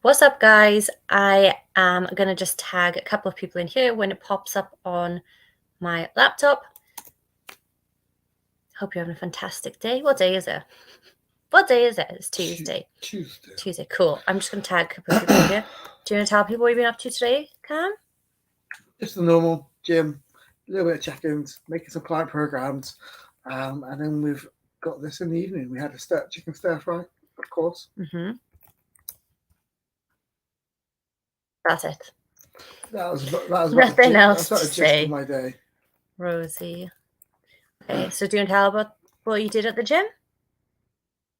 What's up, guys? I am going to just tag a couple of people in here when it pops up on my laptop. Hope you're having a fantastic day. What day is it? What day is it? It's Tuesday. Tuesday. Cool. I'm just going to tag a couple of people in here. Do you want to tell people what you've been up to today, Cam? Just the normal gym, a little bit of check-ins, making some client programs, and then we've got this in the evening. We had a chicken stir fry, of course. Mm-hmm. That's it. That was Nothing else to the gist say. of my day. Rosie. Okay, so do you want to tell about what you did at the gym?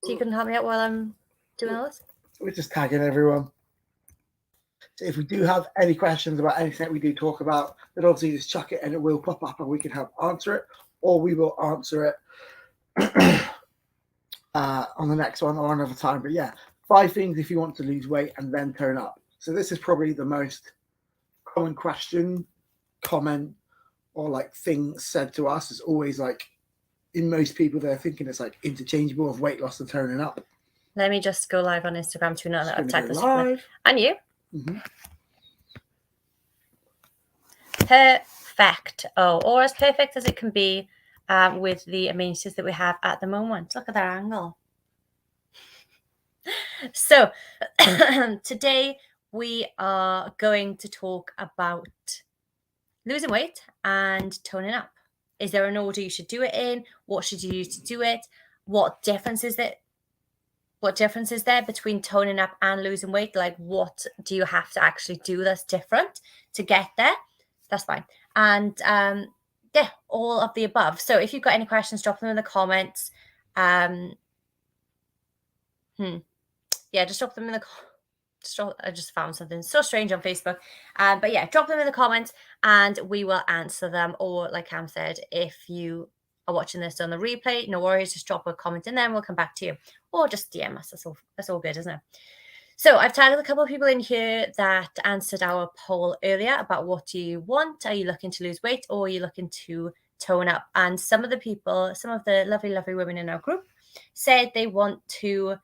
So you can help me out while I'm doing all this? We're just tagging everyone. So if we do have any questions about anything that we do talk about, then obviously just chuck it and it will pop up and we can help answer it, or we will answer it on the next one or another time. But yeah, 5 things if you want to lose weight and then turn up. So this is probably the most common question, comment, or like thing said to us. Is always like, in most people, they're thinking it's like interchangeable of weight loss and turning up. Let me just go live on Instagram to know that I've typed this live. And you? Mm-hmm. Perfect. Oh, or as perfect as it can be with the amenities that we have at the moment. Look at that angle. So today we are going to talk about losing weight and toning up. Is there an order you should do it in? What should you use to do it? What difference is there between toning up and losing weight? Like, what do you have to actually do that's different to get there? That's fine. And yeah, all of the above. So if you've got any questions, drop them in the comments. Yeah, just drop them in the I just found something so strange on Facebook. But yeah, drop them in the comments and we will answer them. Or like Cam said, if you are watching this on the replay, no worries, just drop a comment in there and we'll come back to you. Or just DM us. That's all good, isn't it? So I've tagged a couple of people in here that answered our poll earlier about what do you want? Are you looking to lose weight or are you looking to tone up? And some of the lovely women in our group said they want to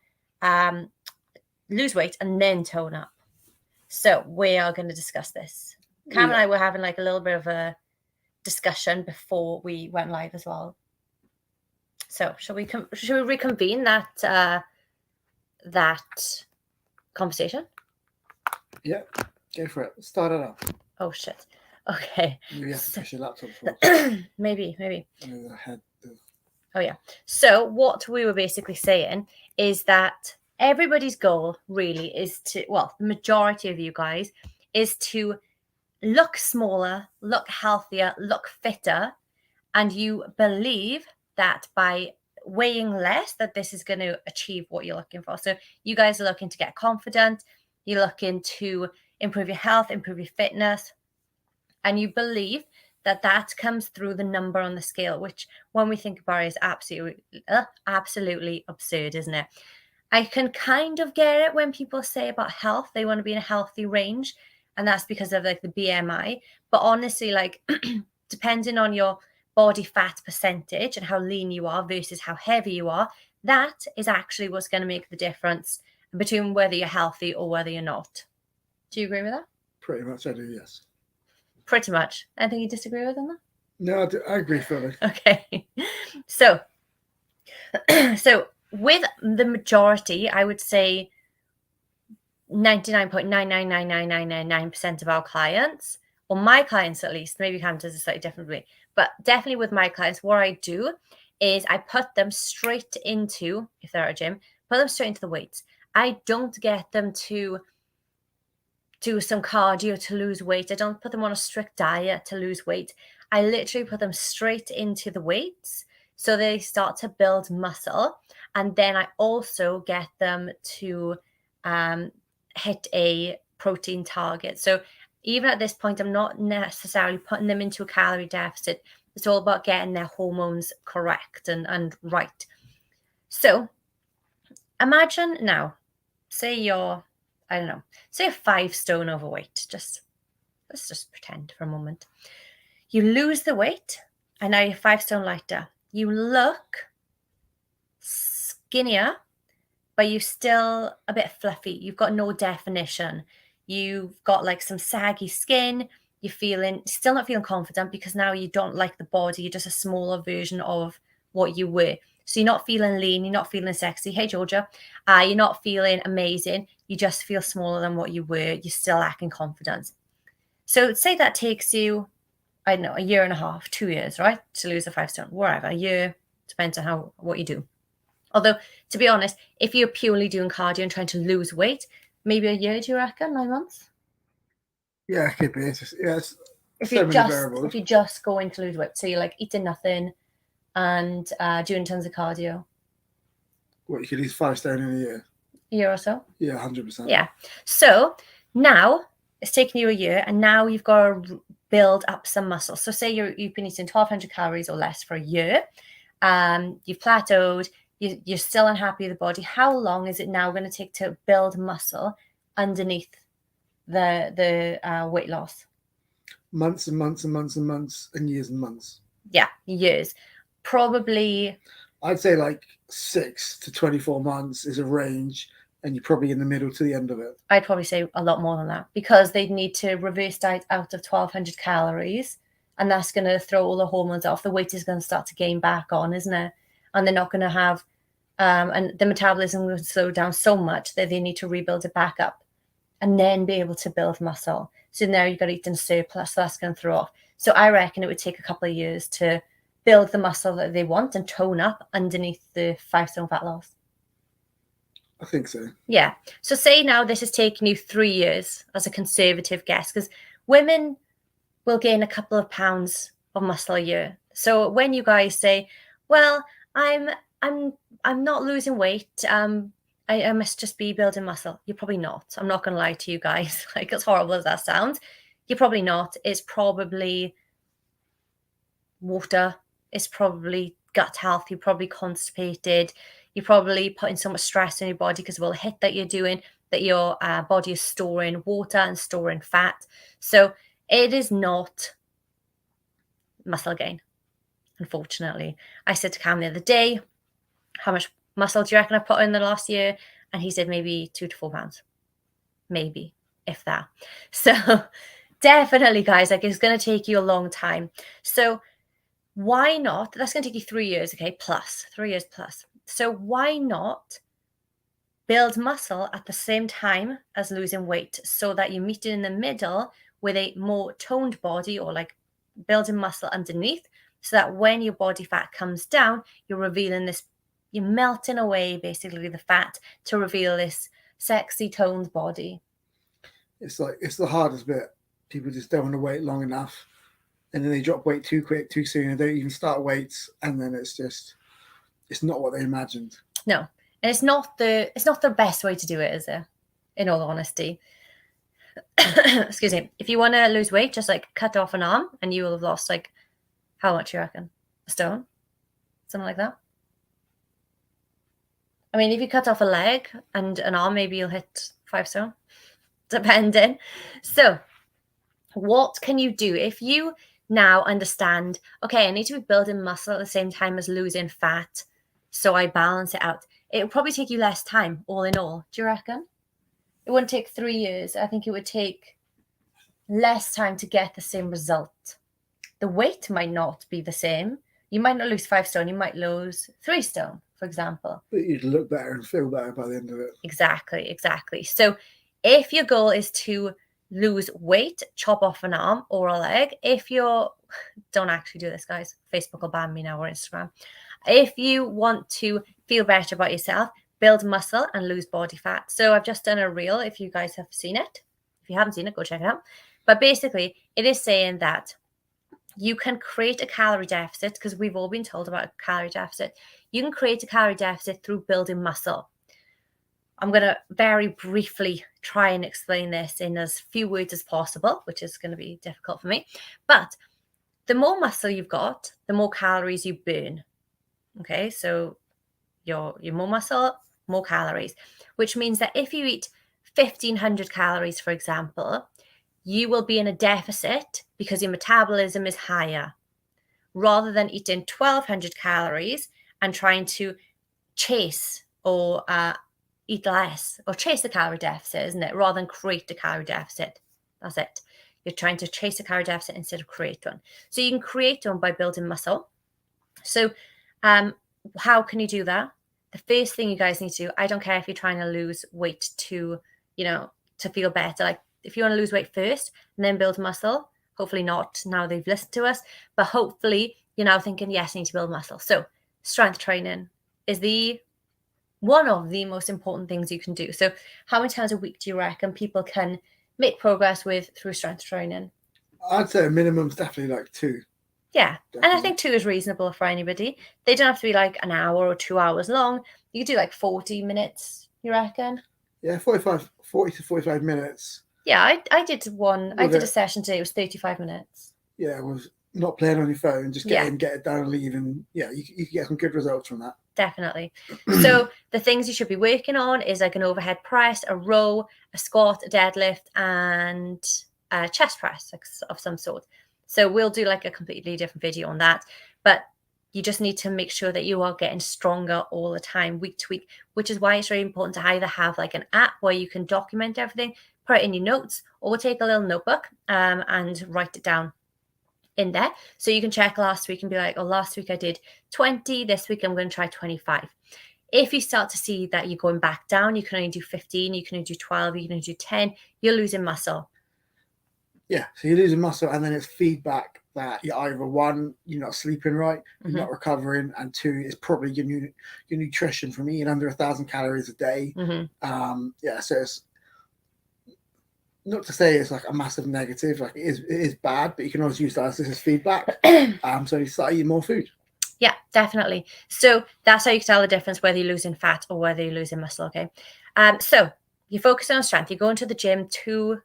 lose weight and then tone up. So we are going to discuss this. Cam and I were having like a little bit of a discussion before we went live as well. So should we reconvene that conversation? Yeah, go for it. Start it up. Oh shit. Okay. Maybe you have to push your laptop forward. Maybe. Oh yeah. So what we were basically saying is that everybody's goal really is to, well, the majority of you guys is to look smaller, look healthier, look fitter, and you believe that by weighing less that this is going to achieve what you're looking for. So you guys are looking to get confident, you're looking to improve your health, improve your fitness, and you believe that comes through the number on the scale, which when we think about it is absolutely absurd, isn't it? I can kind of get it when people say about health, they want to be in a healthy range, and that's because of like the BMI. But honestly, like depending on your body fat percentage and how lean you are versus how heavy you are, that is actually what's going to make the difference between whether you're healthy or whether you're not. Do you agree with that? Pretty much, I do, yes. Pretty much. Anything you disagree with on that? No, I agree fully. Okay. So with the majority, I would say 99.9999999% of our clients, or my clients at least, maybe Cam does it slightly differently, but definitely with my clients, what I do is I put them straight into, if they're at a gym, put them straight into the weights. I don't get them to do some cardio to lose weight. I don't put them on a strict diet to lose weight. I literally put them straight into the weights so they start to build muscle. And then I also get them to hit a protein target. So even at this point, I'm not necessarily putting them into a calorie deficit. It's all about getting their hormones correct and right. So imagine now, say you're, I don't know, say you're 5 stone overweight. Let's just pretend for a moment. You lose the weight and now you're 5 stone lighter. You look skinnier, but you're still a bit fluffy. You've got no definition. You've got like some saggy skin. You're still not feeling confident because now you don't like the body. You're just a smaller version of what you were. So you're not feeling lean. You're not feeling sexy. Hey, Georgia. You're not feeling amazing. You just feel smaller than what you were. You're still lacking confidence. So say that takes you, I don't know, a year and a half, 2 years, right? To lose a 5 stone, wherever, a year, depends on what you do. Although, to be honest, if you're purely doing cardio and trying to lose weight, maybe a year, do you reckon? 9 months? Yeah, it could be. It's just, yeah, it's If so many variables. if you're just going to lose weight, so you're like eating nothing and doing tons of cardio. What, you could lose 5 stone in a year? A year or so? Yeah, 100%. Yeah. So now it's taken you a year, and now you've got to build up some muscle. So say you've been eating 1,200 calories or less for a year. You've plateaued. You're still unhappy with the body. How long is it now going to take to build muscle underneath the weight loss? Months and months and months and months and years and months. Yeah, years. Probably. I'd say like 6 to 24 months is a range, and you're probably in the middle to the end of it. I'd probably say a lot more than that, because they'd need to reverse diet out of 1,200 calories, and that's going to throw all the hormones off. The weight is going to start to gain back on, isn't it? And they're not going to have, and the metabolism will slow down so much that they need to rebuild it back up and then be able to build muscle. So now you've got to eat in surplus, so that's going to throw off. So I reckon it would take a couple of years to build the muscle that they want and tone up underneath the 5 stone fat loss. I think so. Yeah. So say now this has taken you 3 years as a conservative guess, because women will gain a couple of pounds of muscle a year. So when you guys say, well, I'm not losing weight, I must just be building muscle. You're probably not. I'm not going to lie to you guys. Like, as horrible as that sounds, you're probably not. It's probably water. It's probably gut health. You're probably constipated. You're probably putting so much stress on your body because of all the HIIT that you're doing, that your body is storing water and storing fat. So it is not muscle gain, unfortunately. I said to Cam the other day, how much muscle do you reckon I put in the last year? And he said maybe 2 to 4 pounds. Maybe, if that. So definitely, guys, like, it's going to take you a long time. So why not? That's going to take you 3 years, okay, plus 3 years plus. So why not build muscle at the same time as losing weight, so that you meet in the middle with a more toned body, or like building muscle underneath, so that when your body fat comes down, you're revealing this, you're melting away basically the fat to reveal this sexy toned body. It's the hardest bit. People just don't want to wait long enough, and then they drop weight too quick, too soon, and they don't even start weights, and then it's not what they imagined. No, and it's not the best way to do it, is it? In all honesty. Excuse me. If you want to lose weight, just like cut off an arm, and you will have lost, like, how much you reckon? A stone? Something like that? I mean, if you cut off a leg and an arm, maybe you'll hit 5 stone, depending. So what can you do if you now understand, okay, I need to be building muscle at the same time as losing fat, so I balance it out? It would probably take you less time, all in all. Do you reckon? It wouldn't take 3 years. I think it would take less time to get the same result. The weight might not be the same. You might not lose 5 stone. You might lose 3 stone, for example. But you'd look better and feel better by the end of it. Exactly. So if your goal is to lose weight, chop off an arm or a leg. Don't actually do this, guys. Facebook will ban me now, or Instagram. If you want to feel better about yourself, build muscle and lose body fat. So I've just done a reel, if you guys have seen it. If you haven't seen it, go check it out. But basically, it is saying that you can create a calorie deficit, because we've all been told about a calorie deficit. You can create a calorie deficit through building muscle. I'm going to very briefly try and explain this in as few words as possible, which is going to be difficult for me. But the more muscle you've got, the more calories you burn. Okay, so your more muscle, more calories, which means that if you eat 1,500 calories, for example, you will be in a deficit because your metabolism is higher, rather than eating 1,200 calories and trying to chase or eat less or chase a calorie deficit, isn't it? Rather than create a calorie deficit. That's it. You're trying to chase a calorie deficit instead of create one. So you can create one by building muscle. So how can you do that? The first thing you guys need to do, I don't care if you're trying to lose weight to, to feel better. Like if you want to lose weight first and then build muscle, hopefully not now they've listened to us, but hopefully you're now thinking, yes, I need to build muscle. So strength training is one of the most important things you can do. So how many times a week do you reckon people can make progress through strength training? I'd say a minimum is definitely like 2. Yeah. Definitely. And I think 2 is reasonable for anybody. They don't have to be like an hour or 2 hours long. You could do like 40 minutes, you reckon? Yeah, 40 to 45 minutes. Yeah, I did one. I did a session today. It was 35 minutes. Yeah, it was not playing on your phone, just get it done and leave. And yeah, you can get some good results from that. Definitely. So the things you should be working on is like an overhead press, a row, a squat, a deadlift, and a chest press of some sort. So we'll do like a completely different video on that. But you just need to make sure that you are getting stronger all the time, week to week, which is why it's really important to either have like an app where you can document everything, put it in your notes, or take a little notebook and write it down in there. So you can check last week and be like, oh, last week I did 20, this week I'm going to try 25. If you start to see that you're going back down, you can only do 15, you can only do 12, you can only do 10, you're losing muscle. Yeah, so you're losing muscle, and then it's feedback that you're either one, you're not sleeping right, you're not recovering, and 2 is probably your nutrition from eating under 1,000 calories a day. Yeah, so it's not to say it's like a massive negative, like it is bad, but you can always use that as feedback. So you start eating more food. Yeah, definitely. So that's how you can tell the difference whether you're losing fat or whether you're losing muscle. Okay. So you focus on strength. You go into the gym 2,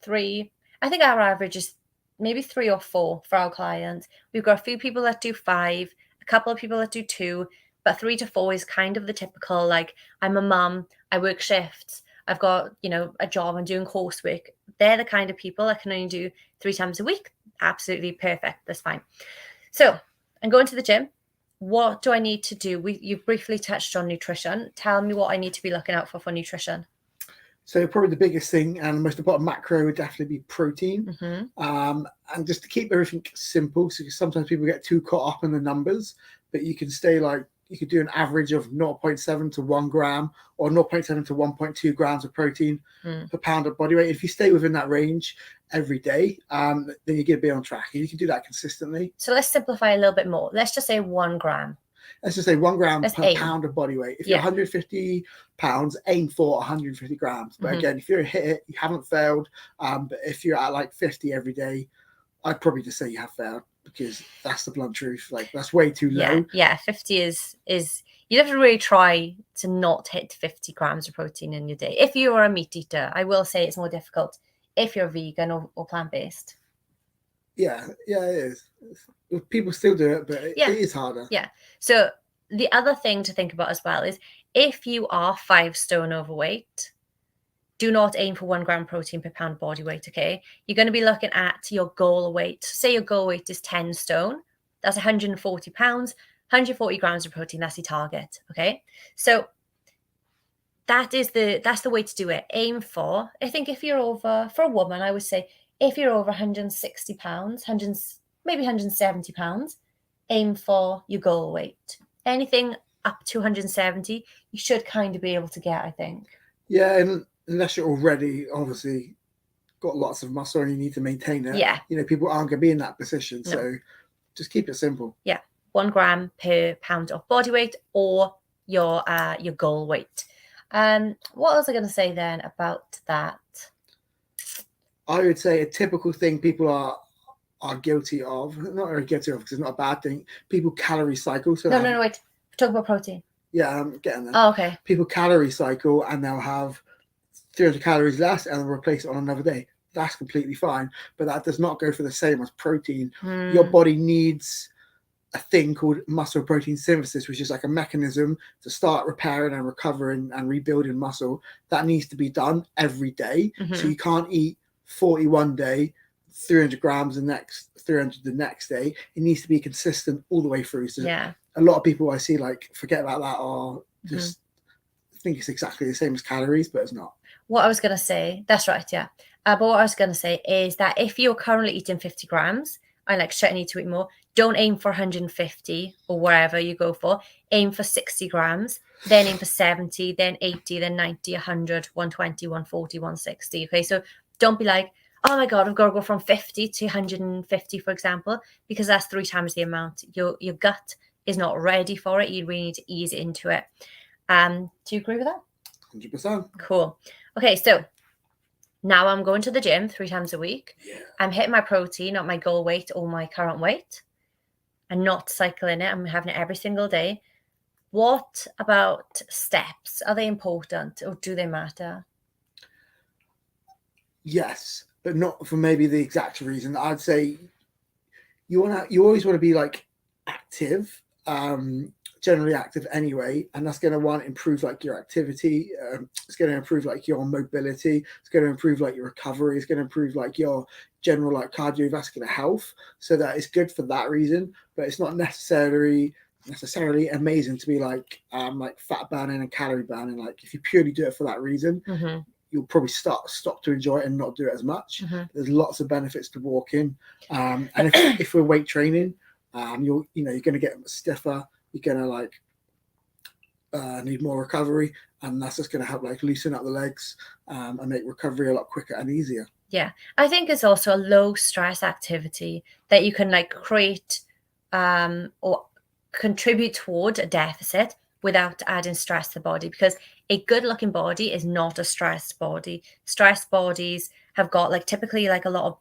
3. I think our average is maybe 3 or 4 for our clients. We've got a few people that do 5, a couple of people that do 2, but 3 to 4 is kind of the typical, like, I'm a mum, I work shifts, I've got, a job, I'm doing coursework. They're the kind of people that can only do 3 times a week. Absolutely perfect. That's fine. So I'm going to the gym. What do I need to do? You briefly touched on nutrition. Tell me what I need to be looking out for nutrition. So probably the biggest thing and the most important macro would definitely be protein. And just to keep everything simple, so sometimes people get too caught up in the numbers, but you can stay you could do an average of 0.7 to 1 gram or 0.7 to 1.2 grams of protein per pound of body weight. If you stay within that range every day, then you're going to be on track. And you can do that consistently. So let's simplify a little bit more. Let's just say 1 gram. Let's just say 1 gram per pound of body weight. If you're 150 pounds, aim for 150 grams. But again, if you're a hit, you haven't failed. But if you're at like 50 every day, I'd probably just say you have failed, because that's the blunt truth. Like, that's way too low. Yeah, 50 is you'd have to really try to not hit 50 grams of protein in your day. If you are a meat eater, I will say it's more difficult if you're vegan or plant-based. Yeah, it is. People still do it, but it is harder. Yeah. So the other thing to think about as well is, if you are 5 stone overweight, do not aim for 1 gram protein per pound body weight, okay? You're going to be looking at your goal weight. Say your goal weight is 10 stone. That's 140 pounds, 140 grams of protein. That's your target, okay? So that's the way to do it. Aim for, I think if you're over, for a woman, I would say, if you're over 160 pounds, maybe 170 pounds, aim for your goal weight. Anything up to 170, you should kind of be able to get, I think. Yeah, and unless you're already obviously got lots of muscle and you need to maintain it, people aren't going to be in that position. No. So just keep it simple. Yeah, 1 gram per pound of body weight or your goal weight. What was I going to say then about that? I would say a typical thing people are guilty of, not very guilty of because it's not a bad thing. People calorie cycle. So no, wait. Talk about protein. Yeah, I'm getting there. Oh, okay. People calorie cycle and they'll have 300 calories less and they'll replace it on another day. That's completely fine, but that does not go for the same as protein. Your body needs a thing called muscle protein synthesis, which is like a mechanism to start repairing and recovering and rebuilding muscle. That needs to be done every day. So you can't eat 40 one day, 300 grams the next, 300 the next day. It needs to be consistent all the way through. So a lot of people I see forget about that, or just think it's exactly the same as calories, but it's not. What I was going to say, that's right, yeah. But what I was going to say is that if you're currently eating 50 grams, I like shit, I need to eat more. Don't aim for 150 or wherever you go for. Aim for 60 grams, then aim for 70, then 80, then 90, 100, 120, 140, 160. Okay, so don't be like, oh my God, I've got to go from 50 to 150, for example, because that's 3 times the amount. Your gut is not ready for it. You really need to ease into it. Do you agree with that? 100%. Cool. Okay, so now I'm going to the gym 3 times a week. Yeah. I'm hitting my protein, not my goal weight or my current weight. I'm not cycling it. I'm having it every single day. What about steps? Are they important or do they matter? Yes, but not for maybe the exact reason. I'd say you always want to be like active, generally active anyway, and that's going to improve like your activity. It's going to improve like your mobility. It's going to improve like your recovery. It's going to improve like your general like cardiovascular health. So that it's good for that reason, but it's not necessarily amazing to be like fat burning and calorie burning. Like if you purely do it for that reason, you'll probably stop to enjoy it and not do it as much. There's lots of benefits to walking, and if we're weight training, you're going to get stiffer. You're going to like need more recovery, and that's just going to help like loosen up the legs and make recovery a lot quicker and easier. Yeah, I think it's also a low stress activity that you can like create or contribute toward a deficit without adding stress to the body, because a good looking body is not a stressed body. Stressed bodies have got like typically like a lot of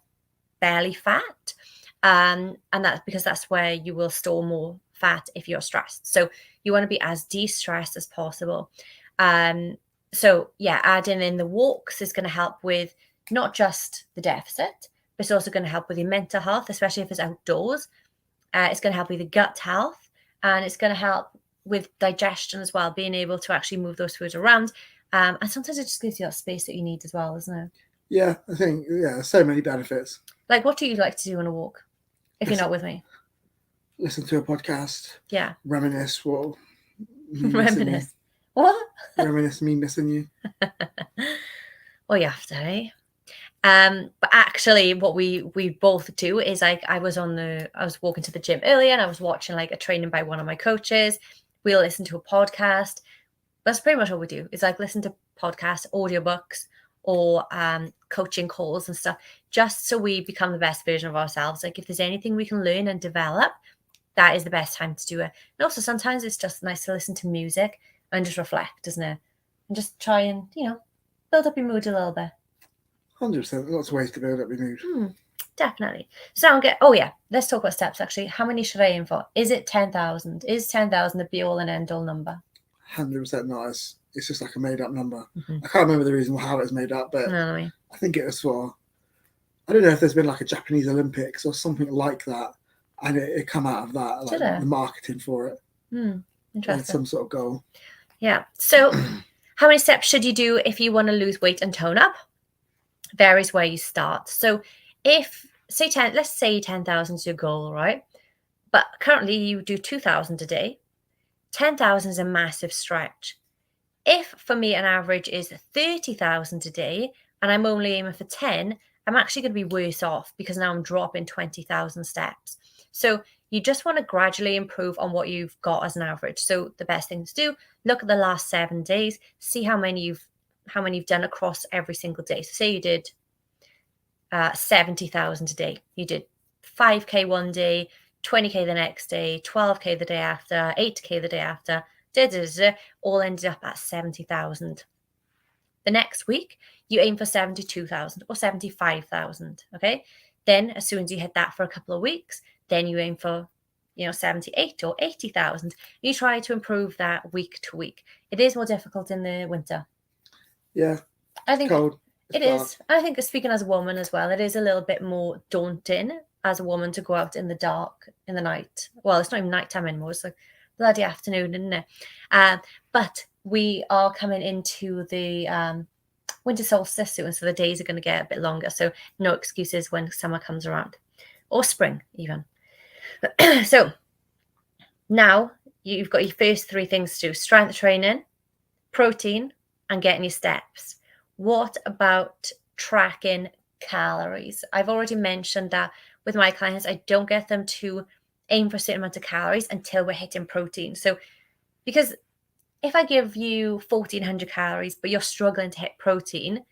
belly fat, and that's because that's where you will store more fat if you're stressed. So you want to be as de-stressed as possible. So yeah, adding in the walks is going to help with not just the deficit, but it's also going to help with your mental health, especially if it's outdoors. It's going to help with the gut health, and it's going to help with digestion as well, being able to actually move those foods around. And sometimes it just gives you that space that you need as well, isn't it? Yeah, I think, so many benefits. Like, what do you like to do on a walk if you're not with me? Listen to a podcast. Yeah. Reminisce. Well, Reminisce. What? Reminisce me missing you. Well, you have to, eh? But actually what we both do is like I was walking to the gym earlier and I was watching like a training by one of my coaches. We'll listen to a podcast. That's pretty much what we do. It's like listen to podcasts, audiobooks, or coaching calls and stuff, just so we become the best version of ourselves. Like if there's anything we can learn and develop, that is the best time to do it. And also sometimes it's just nice to listen to music and just reflect, isn't it? And just try and, build up your mood a little bit. 100%. Lots of ways to build up your mood. Definitely. So let's talk about steps actually. How many should I aim for? Is it 10,000? Is 10,000 the be all and end all number? 100% not. It's just like a made up number. I can't remember the reason how it was made up, but I think it was for, I don't know if there's been like a Japanese Olympics or something like that, and it come out of that, like the marketing for it. Interesting. Some sort of goal. Yeah. So how many steps should you do if you want to lose weight and tone up? Varies where you start. So let's say 10,000 is your goal, right? But currently you do 2,000 a day. 10,000 is a massive stretch. If for me an average is 30,000 a day and I'm only aiming for 10, I'm actually going to be worse off because now I'm dropping 20,000 steps. So you just want to gradually improve on what you've got as an average. So the best thing to do, look at the last 7 days, see how many you've done across every single day. So say you did 70,000 a day. You did 5K one day, 20K the next day, 12K the day after, 8K the day after, all ended up at 70,000. The next week, you aim for 72,000 or 75,000, okay? Then as soon as you hit that for a couple of weeks, then you aim for 78 or 80,000. You try to improve that week to week. It is more difficult in the winter. Yeah. I think cold. It is. I think speaking as a woman as well, it is a little bit more daunting as a woman to go out in the dark in the night. Well, it's not even nighttime anymore. It's like bloody afternoon, isn't it? But we are coming into the winter solstice soon, so the days are going to get a bit longer. So no excuses when summer comes around, or spring even. So now you've got your first 3 things to do: strength training, protein and getting your steps. What about tracking calories? I've already mentioned that with my clients, I don't get them to aim for a certain amount of calories until we're hitting protein. So, because if I give you 1400 calories, but you're struggling to hit protein,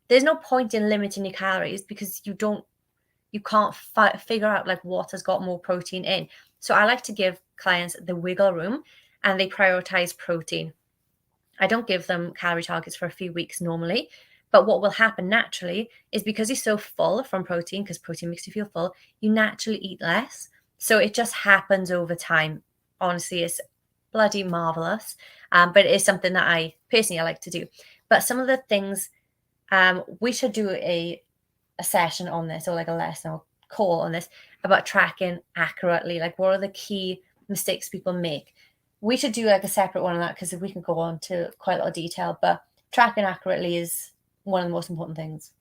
there's no point in limiting your calories because you can't figure out like what has got more protein in. So I like to give clients the wiggle room and they prioritize protein. I don't give them calorie targets for a few weeks normally, but what will happen naturally is because you're so full from protein, because protein makes you feel full, you naturally eat less. So it just happens over time. Honestly, it's bloody marvelous. But it is something that I like to do. But some of the things we should do a session on this, or like a lesson or call on this about tracking accurately. Like, what are the key mistakes people make? We should do like a separate one on that because we can go on to quite a lot of detail. But tracking accurately is one of the most important things.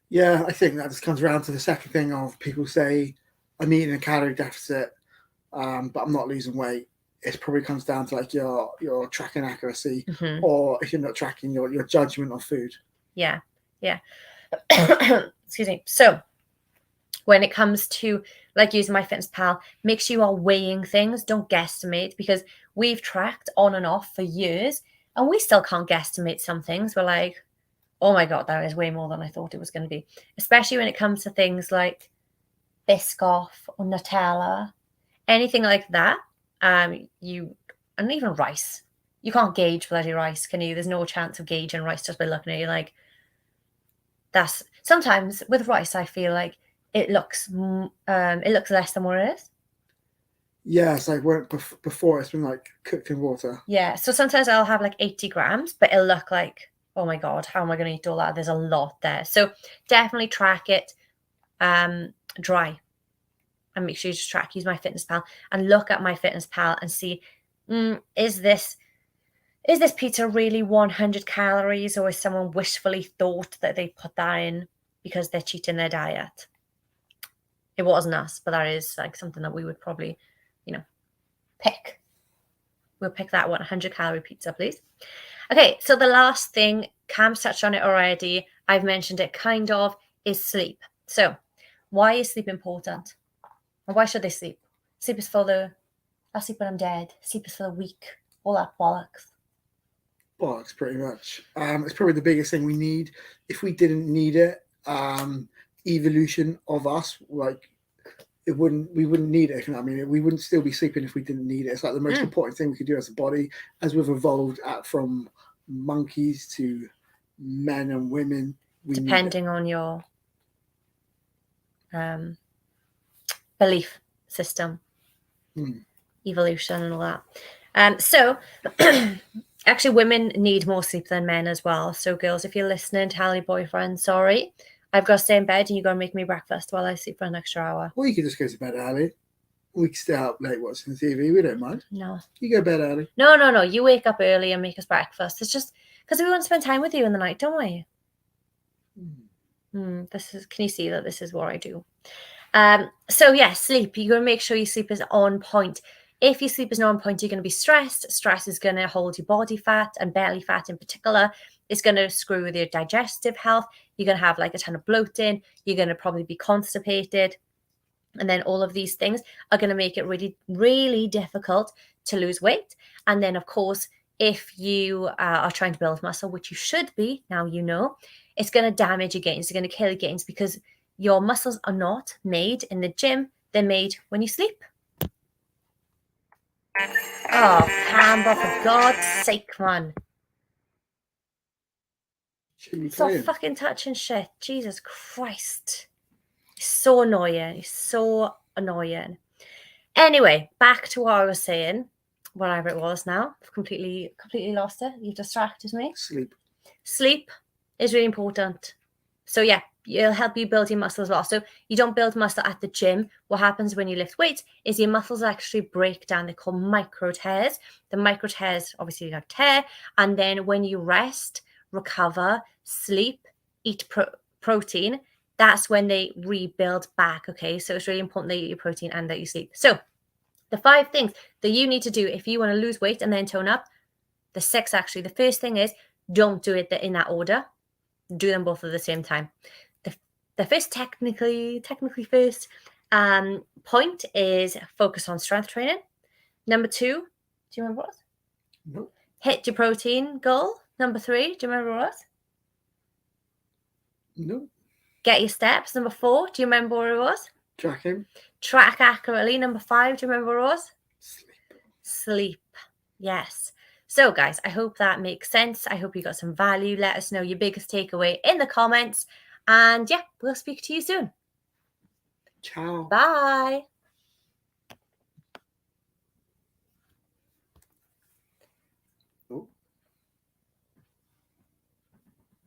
Yeah, I think that just comes around to the second thing of people say, I'm eating a calorie deficit, but I'm not losing weight. It probably comes down to like your tracking accuracy, or if you're not tracking your judgment of food. Yeah. Excuse me. So when it comes to like using MyFitnessPal, make sure you are weighing things. Don't guesstimate, because we've tracked on and off for years and we still can't guesstimate some things. We're like, oh my God, that is way more than I thought it was going to be. Especially when it comes to things like Biscoff or Nutella, anything like that. And even rice. You can't gauge bloody rice, can you? There's no chance of gauging rice just by looking at it. Like, that's sometimes with rice, I feel like it looks less than what it is. Yeah, it's like before it's been like cooked in water. Yeah, so sometimes I'll have like 80 grams, but it'll look like, oh my God, how am I going to eat all that? There's a lot there. So definitely track it dry, and make sure you just use MyFitnessPal and look at MyFitnessPal and see, is this pizza really 100 calories, or is someone wishfully thought that they put that in because they're cheating their diet? It wasn't us, but that is like something that we would probably, pick. We'll pick that 100-calorie pizza, please. Okay, so the last thing, Cam's touched on it already, I've mentioned it kind of, is sleep. So why is sleep important? And why should they sleep? Sleep is for I'll sleep when I'm dead. Sleep is for the weak. All that bollocks. Bollocks, pretty much. It's probably the biggest thing we need. If we didn't need it, evolution of us, like we wouldn't need it. You know what I mean? We wouldn't still be sleeping if we didn't need it. It's like the most important thing we could do as a body, as we've evolved from monkeys to men and women. Depending on your belief system, evolution and all that. So actually women need more sleep than men as well. So girls, if you're listening, tell your boyfriend, sorry, I've got to stay in bed and you got to make me breakfast while I sleep for an extra hour. Well, you can just go to bed early. We can stay up late watching TV. We don't mind. No. You go to bed early. No. You wake up early and make us breakfast. It's just because we want to spend time with you in the night, don't we? Can you see that this is what I do? So yeah, sleep. You're going to make sure your sleep is on point. If your sleep is not on point, you're going to be stressed. Stress is going to hold your body fat, and belly fat in particular. It's going to screw with your digestive health. You're going to have like a ton of bloating. You're going to probably be constipated. And then all of these things are going to make it really, really difficult to lose weight. And then, of course, if you are trying to build muscle, which you should be, now you know, it's going to damage your gains. It's going to kill your gains, because your muscles are not made in the gym. They're made when you sleep. Oh, Canberra, for God's sake, man. Stop fucking touching shit. Jesus Christ. It's so annoying. It's so annoying. Anyway, back to what I was saying. Whatever it was now. I've completely lost it. You've distracted me. Sleep is really important. So yeah, it'll help you build your muscle as well. So you don't build muscle at the gym. What happens when you lift weights is your muscles actually break down. They're called micro tears. The micro tears obviously like tear. And then when you rest, recover, sleep, eat protein, that's when they rebuild back. Okay, so it's really important that you eat your protein and that you sleep. So the 5 things that you need to do if you want to lose weight and then tone up: The 6, actually. The first thing is don't do it in that order. Do them both at the same time. The first, technically first point is focus on strength training. Number 2, do you remember what it was? Nope. Hit your protein goal. Number 3, do you remember what it was? Nope. Get your steps. Number 4, do you remember what it was? Tracking. Track accurately. Number 5, do you remember what it was? Sleep. Yes. So, guys, I hope that makes sense. I hope you got some value. Let us know your biggest takeaway in the comments. And yeah, we'll speak to you soon. Ciao. Bye.